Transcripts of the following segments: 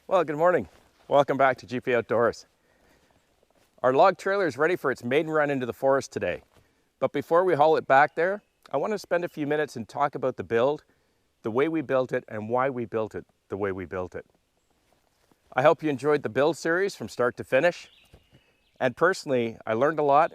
Well, good morning. Welcome back to GP Outdoors. Our log trailer is ready for its maiden run into the forest today. But before we haul it back there, I want to spend a few minutes and talk about the build, the way we built it, and why we built it the way we built it. I hope you enjoyed the build series from start to finish. And personally, I learned a lot,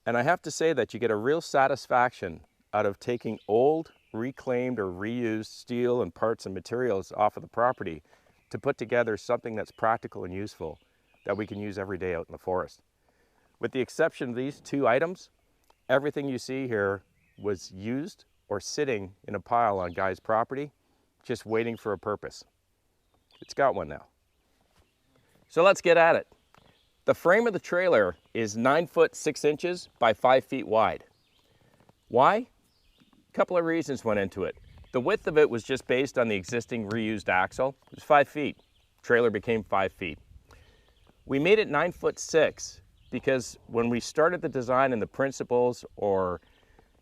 and I have to say that you get a real satisfaction out of taking old, reclaimed, or reused steel and parts and materials off of the property to put together something that's practical and useful that we can use every day out in the forest. With the exception of these two items, everything you see here was used or sitting in a pile on Guy's property, just waiting for a purpose. It's got one now. So let's get at it. The frame of the trailer is 9 foot 6 inches by 5 feet wide. Why? A couple of reasons went into it. The width of it was just based on the existing reused axle. It was 5 feet. Trailer became 5 feet. We made it 9 foot 6 because when we started the design and the principles or,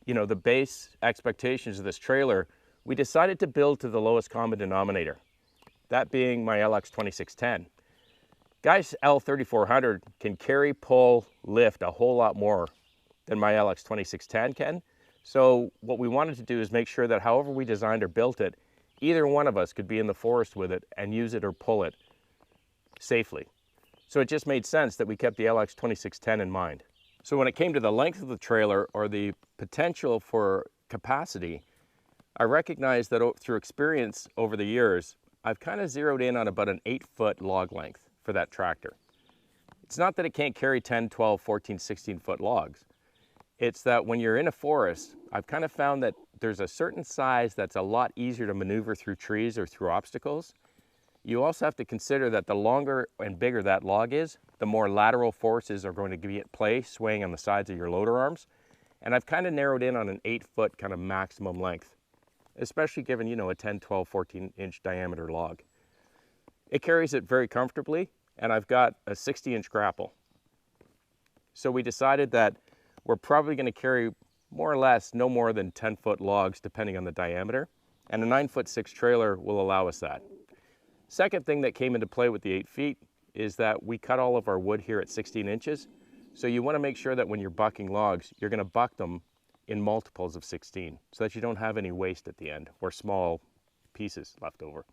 the base expectations of this trailer, we decided to build to the lowest common denominator. That being my LX 2610. Guy's L3400 can carry, pull, lift a whole lot more than my LX 2610 can. So what we wanted to do is make sure that however we designed or built it, either one of us could be in the forest with it and use it or pull it safely. So it just made sense that we kept the LX 2610 in mind. So when it came to the length of the trailer or the potential for capacity, I recognized that through experience over the years, I've kind of zeroed in on about an 8-foot log length for that tractor. It's not that it can't carry 10, 12, 14, 16-foot logs. It's that when you're in a forest, I've kind of found that there's a certain size that's a lot easier to maneuver through trees or through obstacles. You also have to consider that the longer and bigger that log is, the more lateral forces are going to be at play, swaying on the sides of your loader arms. And I've kind of narrowed in on an 8-foot kind of maximum length, especially given, a 10, 12, 14-inch diameter log. It carries it very comfortably, and I've got a 60-inch grapple. So we decided that we're probably going to carry more or less no more than 10-foot logs depending on the diameter, and a 9 foot 6 trailer will allow us that. Second thing that came into play with the 8 feet is that we cut all of our wood here at 16 inches. So you want to make sure that when you're bucking logs, you're going to buck them in multiples of 16 so that you don't have any waste at the end or small pieces left over.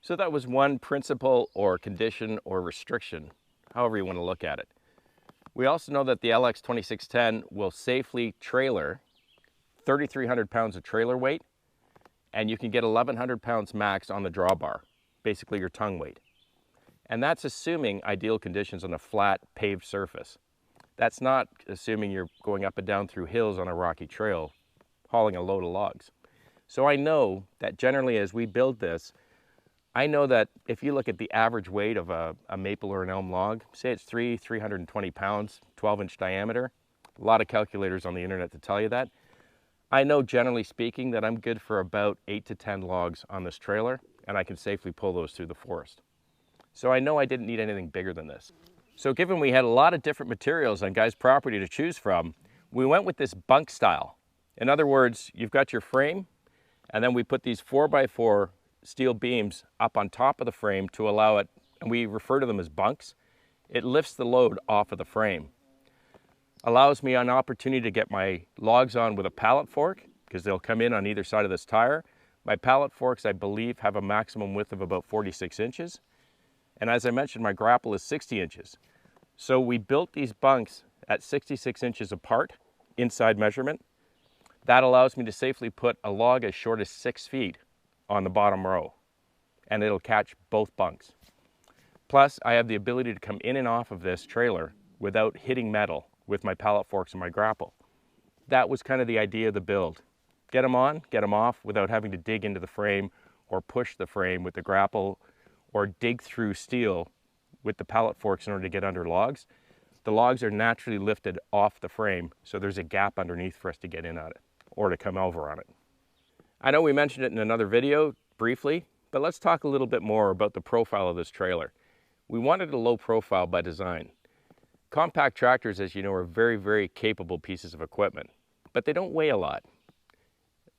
So that was one principle or condition or restriction, however you want to look at it. We also know that the LX 2610 will safely trailer 3,300 pounds of trailer weight, and you can get 1,100 pounds max on the drawbar, basically your tongue weight. And that's assuming ideal conditions on a flat paved surface. That's not assuming you're going up and down through hills on a rocky trail, hauling a load of logs. So I know that generally as we build this, I know that if you look at the average weight of a maple or an elm log, say it's 320 pounds, 12-inch diameter, a lot of calculators on the internet to tell you that. I know generally speaking that I'm good for about 8 to 10 logs on this trailer, and I can safely pull those through the forest. So I know I didn't need anything bigger than this. So given we had a lot of different materials on Guy's property to choose from, we went with this bunk style. In other words, you've got your frame, and then we put these 4x4 steel beams up on top of the frame to allow it, and we refer to them as bunks. It lifts the load off of the frame. Allows me an opportunity to get my logs on with a pallet fork because they'll come in on either side of this tire. My pallet forks, I believe, have a maximum width of about 46 inches. And as I mentioned, my grapple is 60 inches. So we built these bunks at 66 inches apart, inside measurement. That allows me to safely put a log as short as 6 feet on the bottom row, and it'll catch both bunks. Plus, I have the ability to come in and off of this trailer without hitting metal with my pallet forks and my grapple. That was kind of the idea of the build. Get them on, get them off without having to dig into the frame or push the frame with the grapple or dig through steel with the pallet forks in order to get under logs. The logs are naturally lifted off the frame, so there's a gap underneath for us to get in on it or to come over on it. I know we mentioned it in another video briefly, but let's talk a little bit more about the profile of this trailer. We wanted a low profile by design. Compact tractors, as you know, are very, very capable pieces of equipment, but they don't weigh a lot.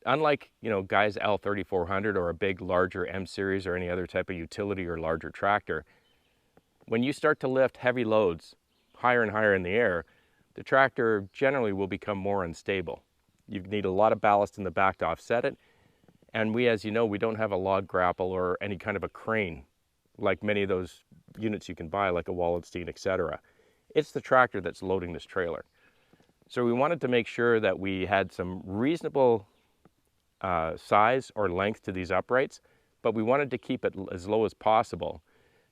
unlike, Guy's L3400 or a big, larger M series or any other type of utility or larger tractor, when you start to lift heavy loads higher and higher in the air, the tractor generally will become more unstable. You need a lot of ballast in the back to offset it. And we, as you know, we don't have a log grapple or any kind of a crane like many of those units you can buy, like a Wallenstein, etc. It's the tractor that's loading this trailer. So we wanted to make sure that we had some reasonable size or length to these uprights, but we wanted to keep it as low as possible,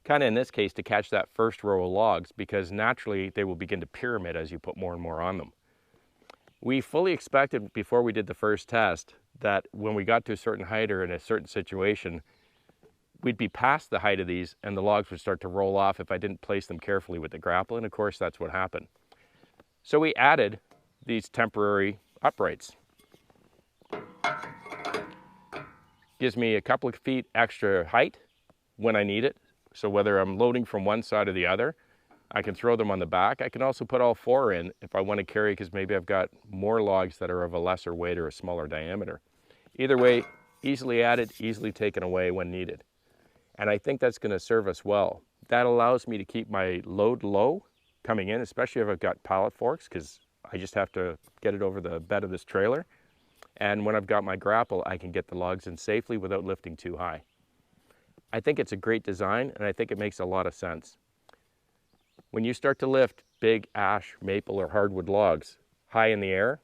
kind of in this case to catch that first row of logs, because naturally they will begin to pyramid as you put more and more on them. We fully expected before we did the first test that when we got to a certain height or in a certain situation, we'd be past the height of these and the logs would start to roll off if I didn't place them carefully with the grapple, and of course that's what happened. So we added these temporary uprights. Gives me a couple of feet extra height when I need it. So whether I'm loading from one side or the other, I can throw them on the back. I can also put all four in if I want to carry, because maybe I've got more logs that are of a lesser weight or a smaller diameter. Either way, easily added, easily taken away when needed. And I think that's going to serve us well. That allows me to keep my load low coming in, especially if I've got pallet forks, because I just have to get it over the bed of this trailer. And when I've got my grapple, I can get the logs in safely without lifting too high. I think it's a great design, and I think it makes a lot of sense. When you start to lift big ash, maple, or hardwood logs high in the air,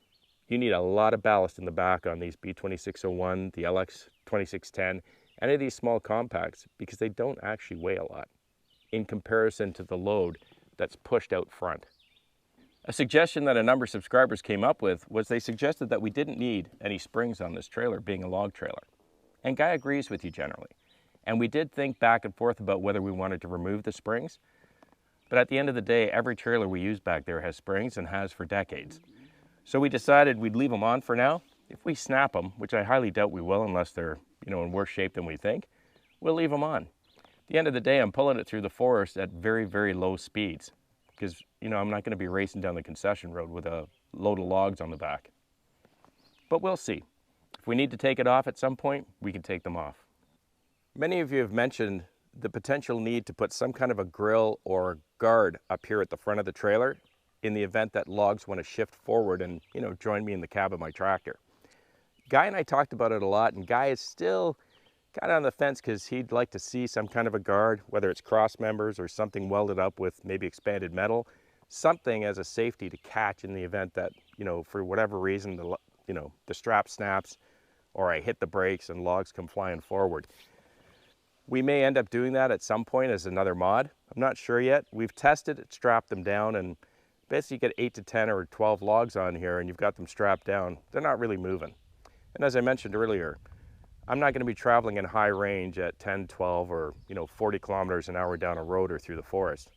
you need a lot of ballast in the back on these B2601, the LX2610, any of these small compacts, because they don't actually weigh a lot in comparison to the load that's pushed out front. A suggestion that a number of subscribers came up with was they suggested that we didn't need any springs on this trailer, being a log trailer. And Guy agrees with you generally. And we did think back and forth about whether we wanted to remove the springs. But at the end of the day, every trailer we use back there has springs and has for decades. So we decided we'd leave them on for now. If we snap them, which I highly doubt we will unless they're in worse shape than we think, we'll leave them on. At the end of the day, I'm pulling it through the forest at very, very low speeds, because I'm not going to be racing down the concession road with a load of logs on the back. But we'll see. If we need to take it off at some point, we can take them off. Many of you have mentioned the potential need to put some kind of a grill or guard up here at the front of the trailer in the event that logs want to shift forward and join me in the cab of my tractor. Guy and I talked about it a lot, and Guy is still kind of on the fence because he'd like to see some kind of a guard, whether it's cross members or something welded up with maybe expanded metal, something as a safety to catch in the event that, for whatever reason, the strap snaps or I hit the brakes and logs come flying forward. We may end up doing that at some point as another mod. I'm not sure yet. We've tested it, strapped them down, and basically you get 8 to 10 or 12 logs on here and you've got them strapped down. They're not really moving. And as I mentioned earlier, I'm not going to be traveling in high range at 10, 12, or 40 kilometers an hour down a road or through the forest.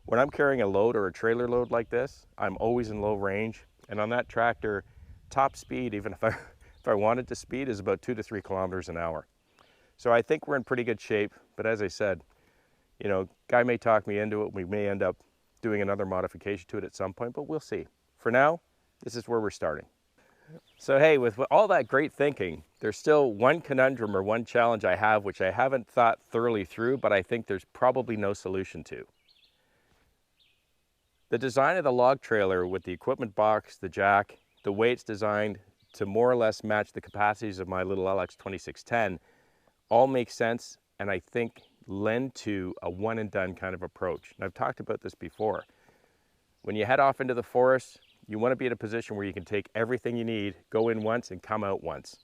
When I'm carrying a load or a trailer load like this, I'm always in low range. And on that tractor, top speed, even if I wanted to speed, is about 2 to 3 kilometers an hour. So I think we're in pretty good shape. But as I said, Guy may talk me into it. We may end up doing another modification to it at some point, but we'll see. For now, this is where we're starting. So hey, with all that great thinking, there's still one conundrum or one challenge I have, which I haven't thought thoroughly through, but I think there's probably no solution to. The design of the log trailer with the equipment box, the jack, the way it's designed to more or less match the capacities of my little LX2610 all makes sense, and I think lend to a one and done kind of approach. And I've talked about this before. When you head off into the forest, you want to be in a position where you can take everything you need, go in once and come out once,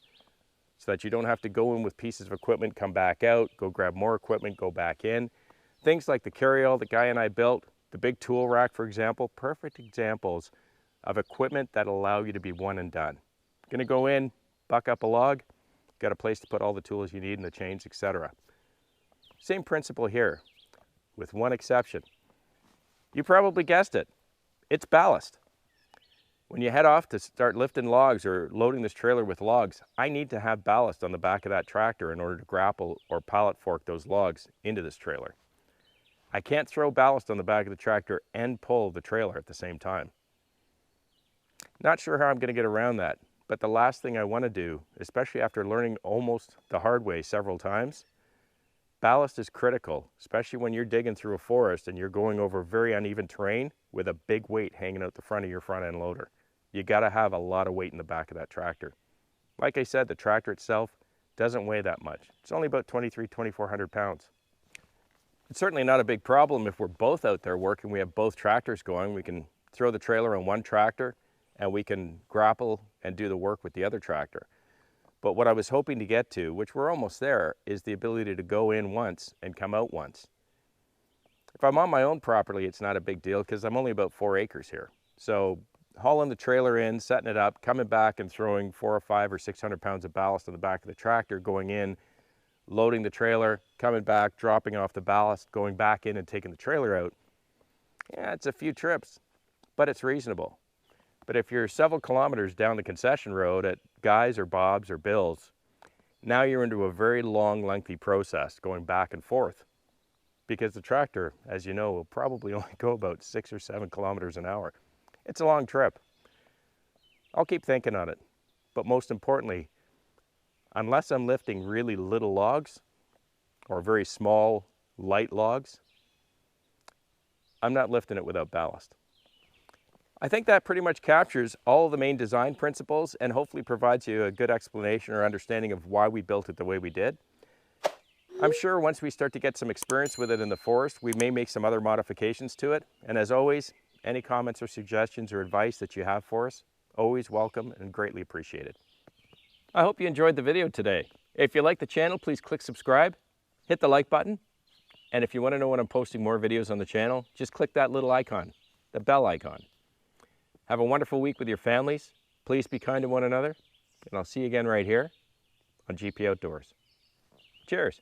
so that you don't have to go in with pieces of equipment, come back out, go grab more equipment, go back in. Things like the carryall that Guy and I built, the big tool rack, for example, perfect examples of equipment that allow you to be one and done. Going to go in, buck up a log, got a place to put all the tools you need and the chains, etc. Same principle here, with one exception. You probably guessed it. It's ballast. When you head off to start lifting logs or loading this trailer with logs, I need to have ballast on the back of that tractor in order to grapple or pallet fork those logs into this trailer. I can't throw ballast on the back of the tractor and pull the trailer at the same time. Not sure how I'm going to get around that. But the last thing I want to do, especially after learning almost the hard way several times, ballast is critical, especially when you're digging through a forest and you're going over very uneven terrain with a big weight hanging out the front of your front end loader. You got to have a lot of weight in the back of that tractor. Like I said, the tractor itself doesn't weigh that much. It's only about 2,400 pounds. It's certainly not a big problem if we're both out there working. We have both tractors going. We can throw the trailer on one tractor and we can grapple and do the work with the other tractor. But what I was hoping to get to, which we're almost there, is the ability to go in once and come out once. If I'm on my own property, it's not a big deal because I'm only about 4 acres here. So hauling the trailer in, setting it up, coming back and throwing 400 or 500 or 600 pounds of ballast on the back of the tractor, going in, loading the trailer, coming back, dropping off the ballast, going back in and taking the trailer out. Yeah, it's a few trips, but it's reasonable. But if you're several kilometers down the concession road at Guy's or Bob's or Bill's, now you're into a very long, lengthy process going back and forth, because the tractor, as you know, will probably only go about 6 or 7 kilometers an hour. It's a long trip. I'll keep thinking on it. But most importantly, unless I'm lifting really little logs or very small, light logs, I'm not lifting it without ballast. I think that pretty much captures all of the main design principles and hopefully provides you a good explanation or understanding of why we built it the way we did. I'm sure once we start to get some experience with it in the forest, we may make some other modifications to it. And as always, any comments or suggestions or advice that you have for us, always welcome and greatly appreciated. I hope you enjoyed the video today. If you like the channel, please click subscribe, hit the like button. And if you want to know when I'm posting more videos on the channel, just click that little icon, the bell icon. Have a wonderful week with your families. Please be kind to one another. And I'll see you again right here on GP Outdoors. Cheers.